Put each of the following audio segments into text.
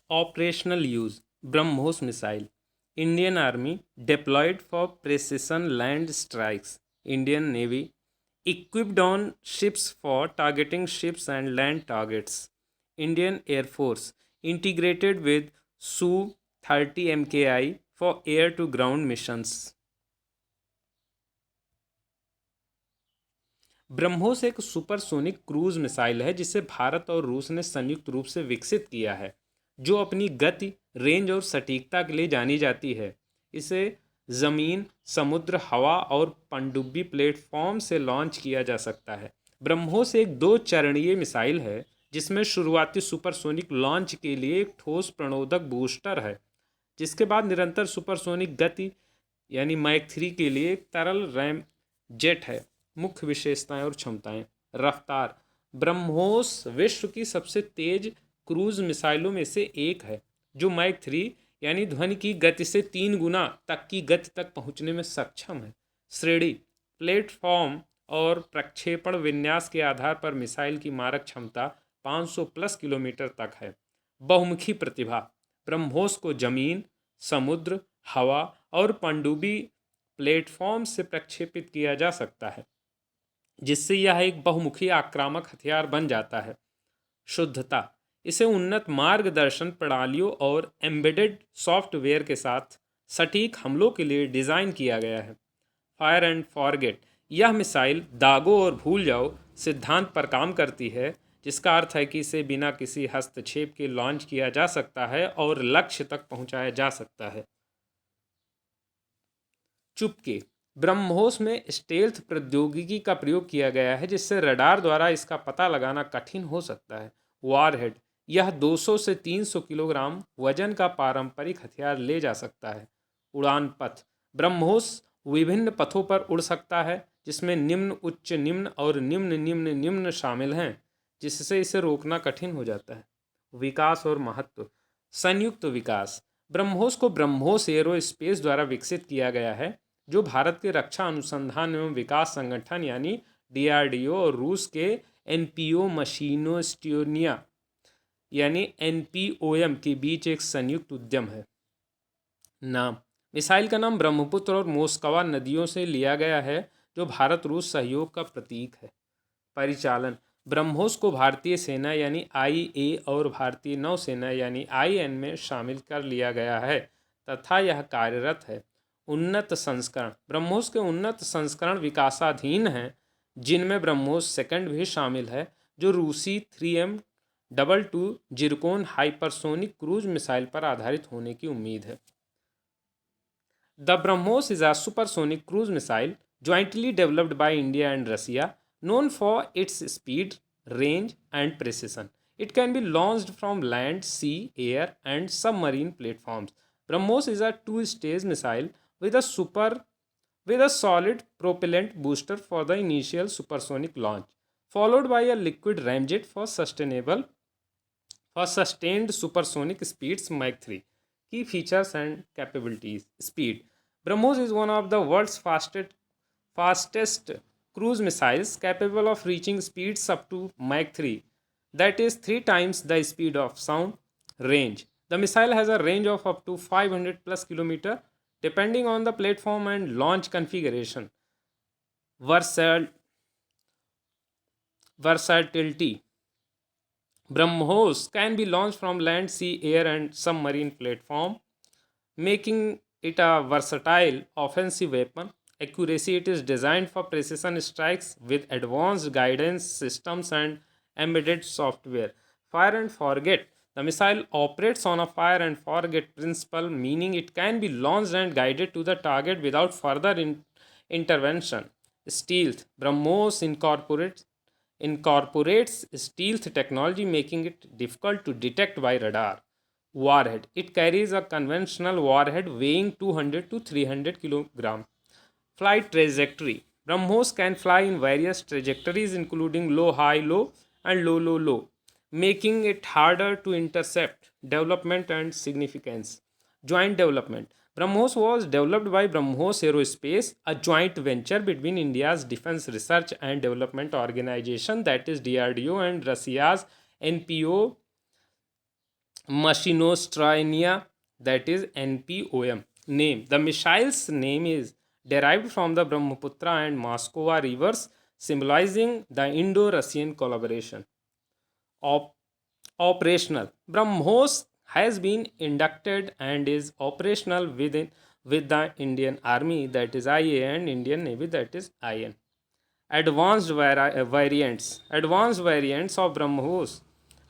Operational use BrahMos missile. Indian Army deployed for precision land strikes. Indian Navy equipped on ships for targeting ships and land targets. Indian Air Force integrated with Su 30 MKI for air to ground missions. BrahMos एक supersonic cruise missile है जिसे भारत और रूस ने संयुक्त रूप से विकसित किया है, जो अपनी गति, रेंज और सटीकता के लिए जानी जाती है। इसे ज़मीन, समुद्र, हवा और पनडुब्बी प्लेटफॉर्म से लॉन्च किया जा सकता है। ब्रह्मोस एक दो चरणीय मिसाइल है जिसमें शुरुआती सुपरसोनिक लॉन्च के लिए एक ठोस प्रणोदक बूस्टर है, जिसके बाद निरंतर सुपरसोनिक गति यानी मैक 3 के लिए एक तरल रैम जेट है। मुख्य विशेषताएं और क्षमताएं। रफ्तार। ब्रह्मोस विश्व की सबसे तेज क्रूज मिसाइलों में से एक है, जो मैक 3 यानी ध्वनि की गति से 3 गुना तक की गति तक पहुंचने में सक्षम है। श्रेणी। प्लेटफॉर्म और प्रक्षेपण विन्यास के आधार पर मिसाइल की मारक क्षमता 500 प्लस किलोमीटर तक है। बहुमुखी प्रतिभा। ब्रह्मोस को जमीन, समुद्र, हवा और पनडुब्बी प्लेटफॉर्म से प्रक्षेपित किया जा सकता है, जिससे यह एक बहुमुखी आक्रामक हथियार बन जाता है। शुद्धता। इसे उन्नत मार्गदर्शन प्रणालियों और एम्बेडेड सॉफ्टवेयर के साथ सटीक हमलों के लिए डिज़ाइन किया गया है। Fire and forget. यह मिसाइल दागो और भूल जाओ सिद्धांत पर काम करती है, जिसका अर्थ है कि इसे बिना किसी हस्तक्षेप के लॉन्च किया जा सकता है और लक्ष्य तक पहुंचाया जा सकता है। चुपके। ब्रह्मोस में स्टेल्थ प्रौद्योगिकी का प्रयोग किया गया है, जिससे रडार द्वारा इसका पता लगाना कठिन हो सकता है। वारहेड। यह 200 से 300 किलोग्राम वजन का पारंपरिक हथियार ले जा सकता है। उड़ान पथ। ब्रह्मोस विभिन्न पथों पर उड़ सकता है, जिसमें निम्न, उच्च निम्न और निम्न निम्न निम्न शामिल हैं, जिससे इसे रोकना कठिन हो जाता है। विकास और महत्व। संयुक्त विकास। ब्रह्मोस को ब्रह्मोस एरोस्पेस द्वारा विकसित किया गया है, जो भारत के रक्षा अनुसंधान एवं विकास संगठन यानी डीआरडीओ और रूस के एनपीओ मशीनोस्टोनिया यानी एनपीओएम के बीच एक संयुक्त उद्यम है। नाम। मिसाइल का नाम ब्रह्मपुत्र और मोस्कवा नदियों से लिया गया है, जो भारत रूस सहयोग का प्रतीक है। परिचालन। ब्रह्मोस को भारतीय सेना यानी आईए और भारतीय नौसेना यानी आईएन में शामिल कर लिया गया है तथा यह कार्यरत है। उन्नत संस्करण। ब्रह्मोस के उन्नत संस्करण विकासाधीन हैं, जिनमें ब्रह्मोस सेकंड भी शामिल है, जो रूसी 3M22 zircon hypersonic cruise missile पर आधारित होने की उम्मीद है। The BrahMos is a supersonic cruise missile jointly developed by India and Russia, known for its speed, range, and precision. It can be launched from land, sea, air, and submarine platforms. BrahMos is a two-stage missile with a solid propellant booster for the initial supersonic launch, followed by a liquid ramjet for sustained supersonic speeds Mach 3. Key features and capabilities. Speed. BrahMos is one of the world's fastest cruise missiles, capable of reaching speeds up to Mach 3, that is 3 times the speed of sound. Range. The missile has a range of up to 500 plus kilometer, depending on the platform and launch configuration. Versatility. BrahMos can be launched from land, sea, air, and submarine platform, making it a versatile offensive weapon. Accuracy. It is designed for precision strikes with advanced guidance systems and embedded software. Fire and forget. The missile operates on a fire and forget principle, meaning it can be launched and guided to the target without further intervention. Stealth. BrahMos incorporates stealth technology, making it difficult to detect by radar. Warhead. It carries a conventional warhead weighing 200 to 300 kg. Flight trajectory. BrahMos can fly in various trajectories, including low, high, low, and low, low, low, making it harder to intercept. Development and significance. Joint development. BrahMos was developed by BrahMos Aerospace, a joint venture between India's Defense Research and Development Organization, that is DRDO, and Russia's NPO Machinostrania, that is NPOM. Name. The missile's name is derived from the Brahmaputra and Moskova rivers, symbolizing the Indo-Russian collaboration. Op- Operational. BrahMos has been inducted and is operational with the Indian Army, that is IA, and Indian Navy, that is IN. Advanced variants of BrahMos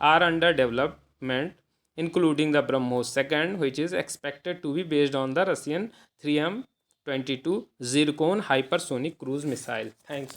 are under development, including the BrahMos 2nd, which is expected to be based on the Russian 3M-22 Zircon hypersonic cruise missile. Thanks.